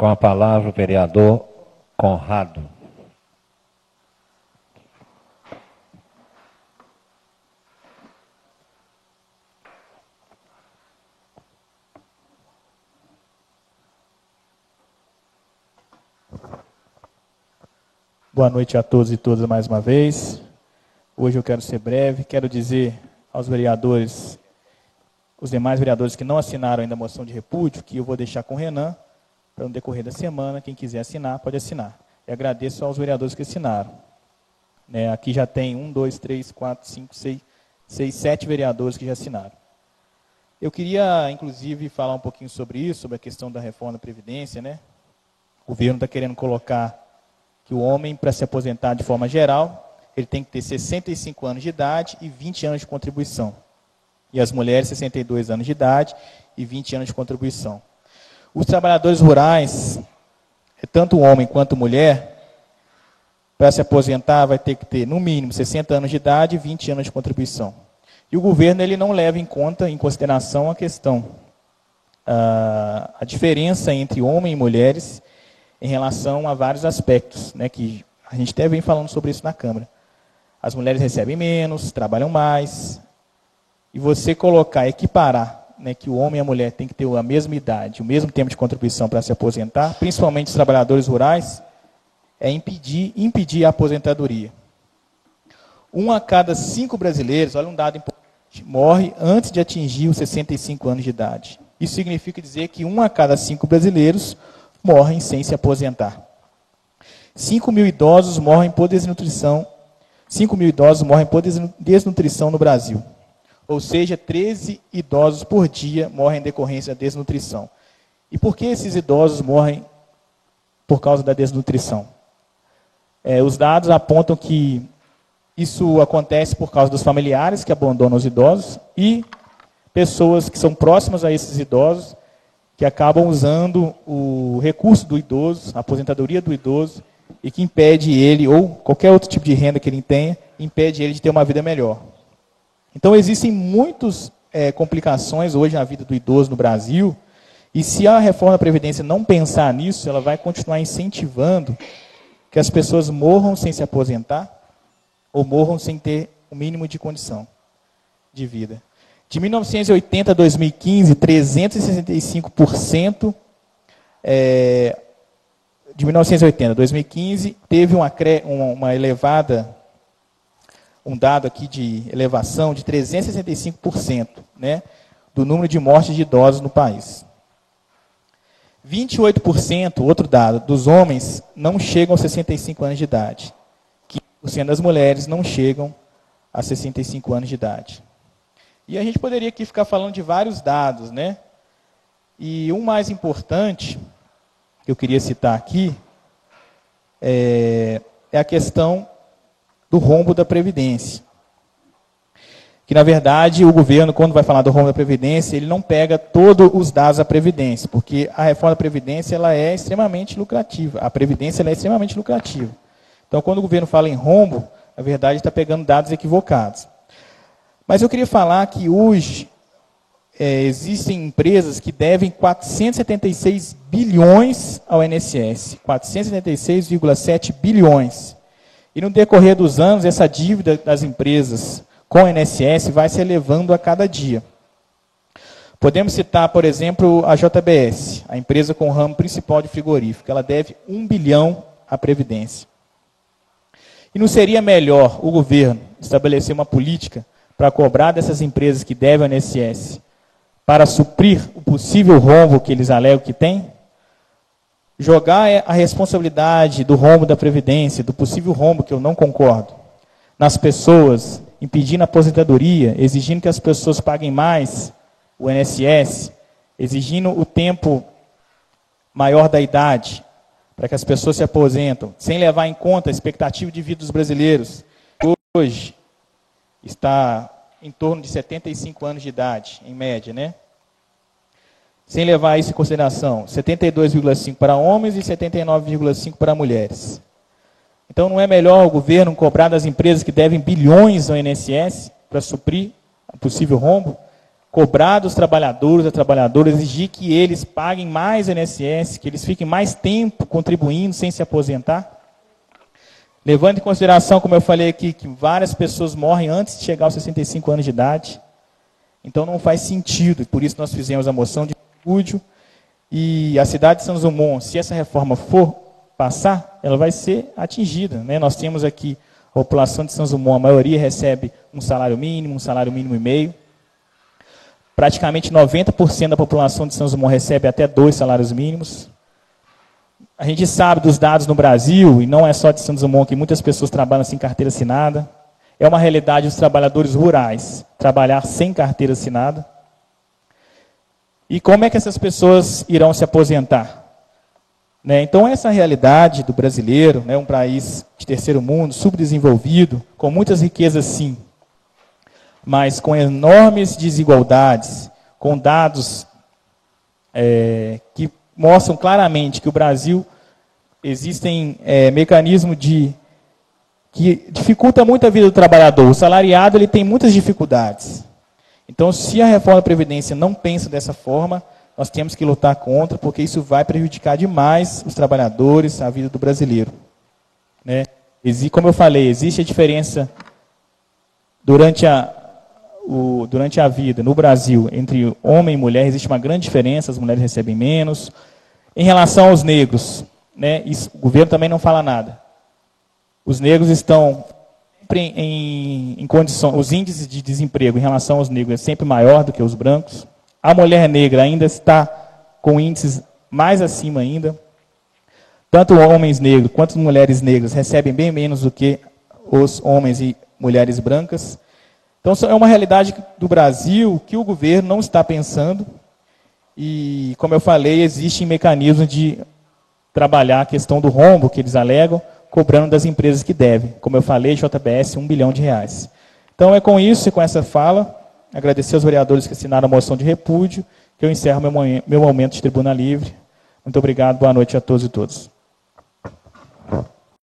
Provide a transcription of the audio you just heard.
Com a palavra o vereador Conrado. Boa noite a todos e todas mais uma vez. Hoje eu quero ser breve, quero dizer aos vereadores, os demais vereadores que não assinaram ainda a moção de repúdio, que eu vou deixar com o Renan, para no decorrer da semana, quem quiser assinar, pode assinar. E agradeço aos vereadores que assinaram. Aqui já tem 1, 2, 3, 4, 5, 6, 7 vereadores que já assinaram. Eu queria, inclusive, falar um pouquinho sobre isso, sobre a questão da reforma da Previdência. O governo está querendo colocar que o homem, para se aposentar de forma geral, ele tem que ter 65 anos de idade e 20 anos de contribuição. E as mulheres, 62 anos de idade e 20 anos de contribuição. Os trabalhadores rurais, tanto homem quanto mulher, para se aposentar vai ter que ter, no mínimo, 60 anos de idade e 20 anos de contribuição. E o governo ele não leva em consideração a questão, a diferença entre homens e mulheres em relação a vários aspectos, que a gente até vem falando sobre isso na Câmara. As mulheres recebem menos, trabalham mais, e você equiparar, que o homem e a mulher têm que ter a mesma idade, o mesmo tempo de contribuição para se aposentar, principalmente os trabalhadores rurais, é impedir a aposentadoria. 1 a cada 5 brasileiros, olha um dado importante, morre antes de atingir os 65 anos de idade. Isso significa dizer que 1 a cada 5 brasileiros morrem sem se aposentar. 5 mil idosos morrem por desnutrição. 5 mil idosos morrem por desnutrição no Brasil. Ou seja, 13 idosos por dia morrem em decorrência da desnutrição. E por que esses idosos morrem por causa da desnutrição? Os dados apontam que isso acontece por causa dos familiares que abandonam os idosos e pessoas que são próximas a esses idosos que acabam usando o recurso do idoso, a aposentadoria do idoso, e que impede ele, ou qualquer outro tipo de renda que ele tenha, impede ele de ter uma vida melhor. Então, existem muitas complicações hoje na vida do idoso no Brasil, e se a reforma da Previdência não pensar nisso, ela vai continuar incentivando que as pessoas morram sem se aposentar, ou morram sem ter o mínimo de condição de vida. De 1980 a 2015, 365%, de 1980 a 2015, teve uma elevada, um dado aqui de elevação de 365%, do número de mortes de idosos no país. 28%, outro dado, dos homens não chegam aos 65 anos de idade. 15% das mulheres não chegam a 65 anos de idade. E a gente poderia aqui ficar falando de vários dados, E um mais importante, que eu queria citar aqui, é a questão do rombo da Previdência. Que, na verdade, o governo, quando vai falar do rombo da Previdência, ele não pega todos os dados da Previdência, porque a reforma da Previdência ela é extremamente lucrativa. A Previdência ela é extremamente lucrativa. Então, quando o governo fala em rombo, na verdade, está pegando dados equivocados. Mas eu queria falar que hoje existem empresas que devem 476 bilhões ao INSS, 476,7 bilhões. E no decorrer dos anos, essa dívida das empresas com o INSS vai se elevando a cada dia. Podemos citar, por exemplo, a JBS, a empresa com o ramo principal de frigorífico. Ela deve 1 bilhão à Previdência. E não seria melhor o governo estabelecer uma política para cobrar dessas empresas que devem ao INSS, para suprir o possível rombo que eles alegam que têm? Jogar a responsabilidade do rombo da Previdência, do possível rombo, que eu não concordo, nas pessoas, impedindo a aposentadoria, exigindo que as pessoas paguem mais o INSS, exigindo o tempo maior da idade, para que as pessoas se aposentam, sem levar em conta a expectativa de vida dos brasileiros, que hoje está em torno de 75 anos de idade, em média, Sem levar isso em consideração, 72,5 para homens e 79,5 para mulheres. Então, não é melhor o governo cobrar das empresas que devem bilhões ao INSS para suprir o possível rombo? cobrar dos trabalhadores, das trabalhadoras, exigir que eles paguem mais INSS, que eles fiquem mais tempo contribuindo sem se aposentar. Levando em consideração, como eu falei aqui, que várias pessoas morrem antes de chegar aos 65 anos de idade. Então não faz sentido, e por isso nós fizemos a moção de repúdio. E a cidade de Santos Dumont, se essa reforma for passar, ela vai ser atingida, né? Nós temos aqui a população de Santos Dumont, a maioria recebe um salário mínimo e meio. Praticamente 90% da população de Santos Dumont recebe até 2 salários mínimos. A gente sabe dos dados no Brasil, e não é só de Santos Dumont, que muitas pessoas trabalham sem carteira assinada. É uma realidade dos trabalhadores rurais trabalhar sem carteira assinada. E como é que essas pessoas irão se aposentar? Né? Então, essa realidade do brasileiro, né, um país de terceiro mundo, subdesenvolvido, com muitas riquezas sim, mas com enormes desigualdades, com dados que mostram claramente que o Brasil existem mecanismos que dificultam muito a vida do trabalhador. O salariado ele tem muitas dificuldades. Então, se a reforma da Previdência não pensa dessa forma, nós temos que lutar contra, porque isso vai prejudicar demais os trabalhadores, a vida do brasileiro. Né? Como eu falei, existe a diferença durante a vida, no Brasil, entre homem e mulher, existe uma grande diferença, as mulheres recebem menos. Em relação aos negros, né, o governo também não fala nada. Os negros estão sempre em condições, os índices de desemprego em relação aos negros é sempre maior do que os brancos. A mulher negra ainda está com índices mais acima ainda. Tanto homens negros quanto mulheres negras recebem bem menos do que os homens e mulheres brancas. Então, é uma realidade do Brasil que o governo não está pensando. E, como eu falei, existem mecanismos de trabalhar a questão do rombo que eles alegam, cobrando das empresas que devem. Como eu falei, JBS, R$1 bilhão. Então, é com isso e com essa fala, agradecer aos vereadores que assinaram a moção de repúdio, que eu encerro meu momento de tribuna livre. Muito obrigado, boa noite a todos e todas.